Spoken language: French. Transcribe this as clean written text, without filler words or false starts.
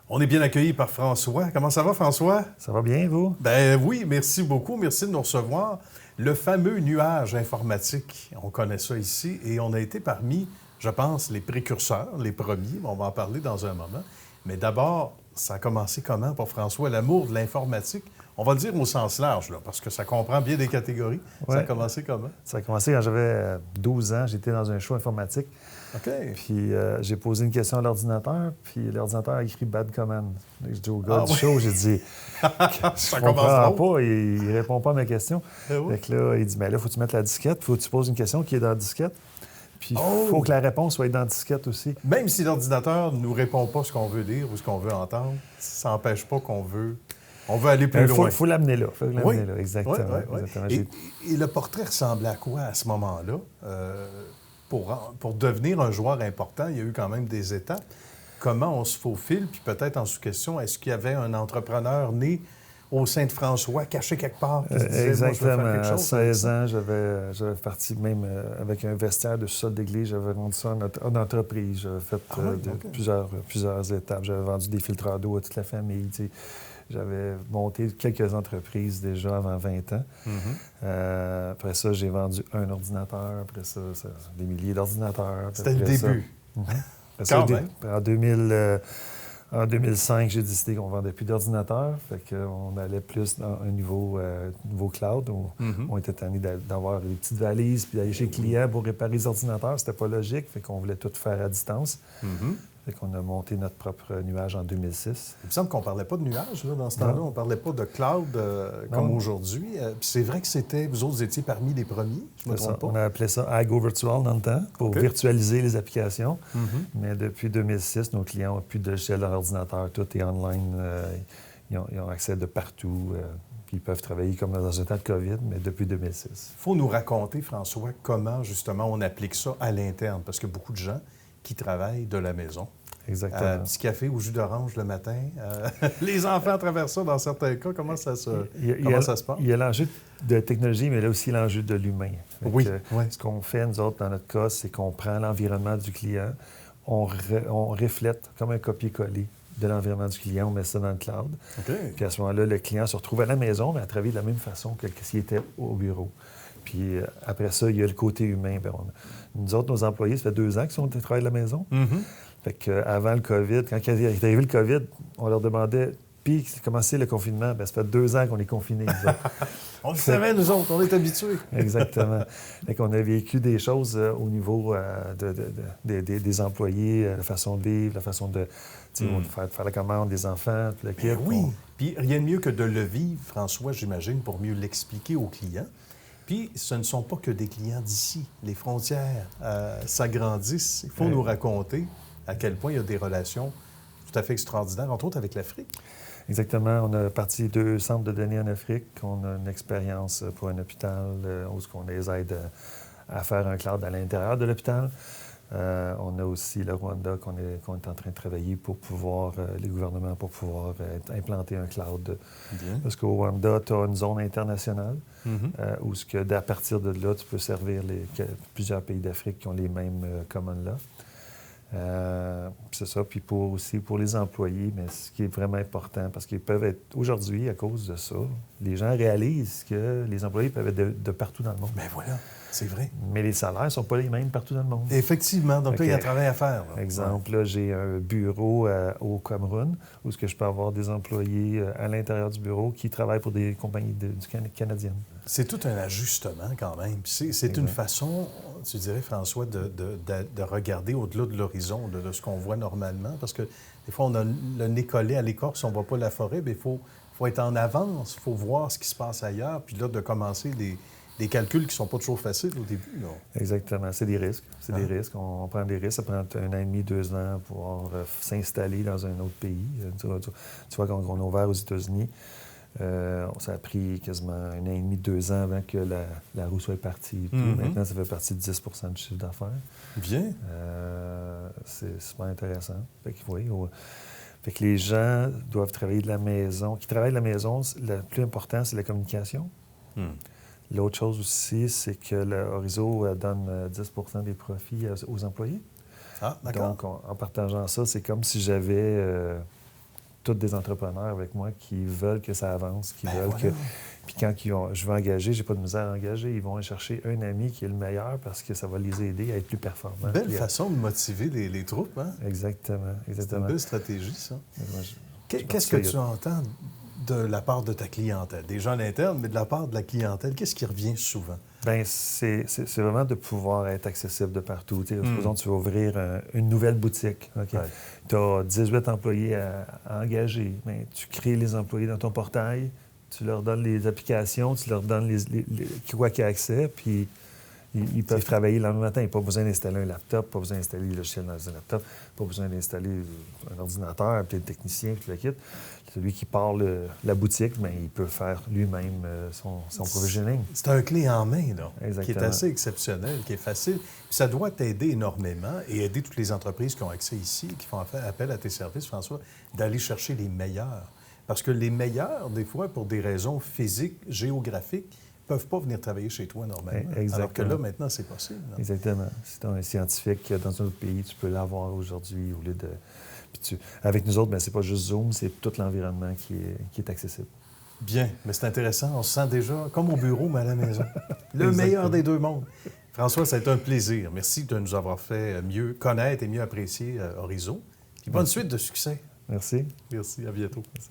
On est bien accueilli par François. Comment ça va, François? Ça va bien, vous? Ben oui, merci beaucoup. Merci de nous recevoir. Le fameux nuage informatique, on connaît ça ici, et on a été parmi, je pense, les précurseurs, les premiers. On va en parler dans un moment. Mais d'abord, ça a commencé comment pour François? L'amour de l'informatique, on va le dire au sens large, là, parce que ça comprend bien des catégories. Ouais. Ça a commencé comment? Ça a commencé quand j'avais 12 ans. J'étais dans un show informatique. OK. Puis j'ai posé une question à l'ordinateur, puis l'ordinateur a écrit « bad command ». J'ai dit au gars du oui? show, j'ai dit Ça je commence comprends drôle. pas, il répond pas à mes questions. Eh oui. Fait que là, il dit « mais là, faut que tu mettes la disquette, faut que tu poses une question qui est dans la disquette, puis il Oh! faut que la réponse soit dans la disquette aussi. » Même si l'ordinateur ne nous répond pas ce qu'on veut dire ou ce qu'on veut entendre, ça n'empêche pas qu'on veut... On veut aller plus Il loin. faut l'amener là. Faut l'amener Oui. là, exactement. Oui. Exactement. Et le portrait ressemblait à quoi à ce moment-là? Pour devenir un joueur important, il y a eu quand même des étapes. Comment on se faufile? Puis peut-être en sous-question, est-ce qu'il y avait un entrepreneur né au sein de François, caché quelque part, qui se disait, Exactement. moi, je vais faire quelque À chose? 16 ans, j'avais parti même avec un vestiaire de sous-sol d'église. J'avais vendu ça en entreprise. J'avais fait OK. plusieurs étapes. J'avais vendu des filtres d'eau à toute la famille. Tu sais. J'avais monté quelques entreprises déjà avant 20 ans. Après ça, j'ai vendu un ordinateur. Après ça, des milliers d'ordinateurs. C'était le début. Après ça, Quand même. En 2005, j'ai décidé qu'on ne vendait plus d'ordinateurs. Fait qu'on allait plus dans un niveau cloud. On était tannés d'avoir des petites valises puis d'aller chez le client pour réparer les ordinateurs. C'était pas logique. Fait qu'on voulait tout faire à distance. Fait qu'on a monté notre propre nuage en 2006. Il me semble qu'on ne parlait pas de nuages là, dans ce temps-là. On ne parlait pas de cloud comme aujourd'hui. Puis c'est vrai que vous autres étiez parmi les premiers, je ne me trompe pas. On a appelé ça iGo Virtual dans le temps pour virtualiser les applications. Mais depuis 2006, nos clients n'ont plus de logiciel dans l'ordinateur. Tout est online. Ils ont accès de partout. Puis ils peuvent travailler comme dans un temps de COVID, mais depuis 2006. Il faut nous raconter, François, comment justement on applique ça à l'interne. Parce que beaucoup de gens qui travaillent de la maison. Exactement. Petit café au jus d'orange le matin. Les enfants traversent ça dans certains cas. Comment ça se passe? Il y a l'enjeu de la technologie, mais là aussi l'enjeu de l'humain. Oui. Ce qu'on fait, nous autres, dans notre cas, c'est qu'on prend l'environnement du client, on reflète comme un copier-coller de l'environnement du client, on met ça dans le cloud. Puis à ce moment-là, le client se retrouve à la maison, mais à travailler de la même façon que s'il était au bureau. Puis après ça, il y a le côté humain. Nous autres, nos employés, ça fait 2 ans qu'ils sont travaillent de la maison. Fait qu'avant le COVID, quand il est arrivé le COVID, on leur demandait, puis comment c'est le confinement? Bien, ça fait 2 ans qu'on est confinés, nous autres. On le savait, nous autres, on est habitués. Exactement. Fait qu'on a vécu des choses au niveau des employés, la façon de vivre, la façon de faire la commande des enfants, tout le kit. Oui. Puis rien de mieux que de le vivre, François, j'imagine, pour mieux l'expliquer aux clients. Puis, ce ne sont pas que des clients d'ici. Les frontières s'agrandissent. Il faut nous raconter à quel point il y a des relations tout à fait extraordinaires, entre autres avec l'Afrique. Exactement. On a parti 2 centres de données en Afrique. On a une expérience pour un hôpital où on les aide à faire un cloud à l'intérieur de l'hôpital. On a aussi le Rwanda qu'on est en train de travailler pour pouvoir, les gouvernements, pour pouvoir implanter un cloud. Bien. Parce qu'au Rwanda, tu as une zone internationale où à partir de là, tu peux servir plusieurs pays d'Afrique qui ont les mêmes commandes-là. C'est ça. Puis aussi pour les employés, mais ce qui est vraiment important, parce qu'ils peuvent être, aujourd'hui, à cause de ça, les gens réalisent que les employés peuvent être de partout dans le monde. Bien voilà, c'est vrai. Mais les salaires ne sont pas les mêmes partout dans le monde. Effectivement. Donc là, il y a un travail à faire. Là. Exemple, là, j'ai un bureau au Cameroun où je peux avoir des employés à l'intérieur du bureau qui travaillent pour des compagnies canadiennes. C'est tout un ajustement quand même. C'est une façon, tu dirais, François, de regarder au-delà de l'horizon, de ce qu'on voit normalement. Parce que des fois, on a le nez collé à l'écorce, on ne voit pas la forêt, mais il faut être en avance, il faut voir ce qui se passe ailleurs, puis là, de commencer des calculs qui ne sont pas toujours faciles au début. Là. Exactement. C'est des risques. Des risques. On prend des risques. Ça prend 1 an et demi, 2 ans pour pouvoir s'installer dans un autre pays. Tu vois, quand on a ouvert aux États-Unis, ça a pris quasiment 1 an et demi, 2 ans avant que la roue soit partie. Maintenant, ça fait partie de 10 du chiffre d'affaires. Bien. C'est super intéressant. Fait que les gens doivent travailler de la maison. Qui travaillent de la maison, le plus important, c'est la communication. L'autre chose aussi, c'est que l'Horizo donne 10 des profits aux employés. Ah, d'accord. Donc, en partageant ça, c'est comme si j'avais tous des entrepreneurs avec moi qui veulent que ça avance, qui veulent voilà. que... Puis quand je veux engager, j'ai pas de misère à engager, ils vont aller chercher un ami qui est le meilleur parce que ça va les aider à être plus performants. Belle façon de motiver les troupes, hein? Exactement. C'est une belle stratégie, ça. Moi, Qu'est-ce que tu entends de la part de ta clientèle? Des gens internes, mais de la part de la clientèle, qu'est-ce qui revient souvent? Bien, c'est vraiment de pouvoir être accessible de partout. Supposons que tu vas ouvrir une nouvelle boutique. Okay? Ouais. Tu as 18 employés à engager. Bien, tu crées les employés dans ton portail, tu leur donnes les applications, tu leur donnes quoi qu'il y a accès, puis ils peuvent travailler le lendemain matin. Il n'y a pas besoin d'installer un laptop, pas besoin d'installer le logiciel dans un laptop, pas besoin d'installer un ordinateur, puis le technicien, puis le kit. Celui qui part la boutique, bien, il peut faire lui-même son provisioning. C'est un clé en main, là, Exactement. qui est assez exceptionnel, qui est facile. Puis ça doit t'aider énormément et aider toutes les entreprises qui ont accès ici, qui font appel à tes services, François, d'aller chercher les meilleurs. Parce que les meilleurs, des fois, pour des raisons physiques, géographiques, ne peuvent pas venir travailler chez toi normalement. Exactement. Alors que là, maintenant, c'est possible. Là. Exactement. Si tu es un scientifique dans un autre pays, tu peux l'avoir aujourd'hui au lieu de... Puis avec nous autres, bien, c'est pas juste Zoom, c'est tout l'environnement qui est accessible. Bien, mais c'est intéressant. On se sent déjà comme au bureau, mais à la maison. Le meilleur des deux mondes. François, ça a été un plaisir. Merci de nous avoir fait mieux connaître et mieux apprécier Orizo. Puis bonne suite de succès. Merci. Merci, à bientôt. Merci.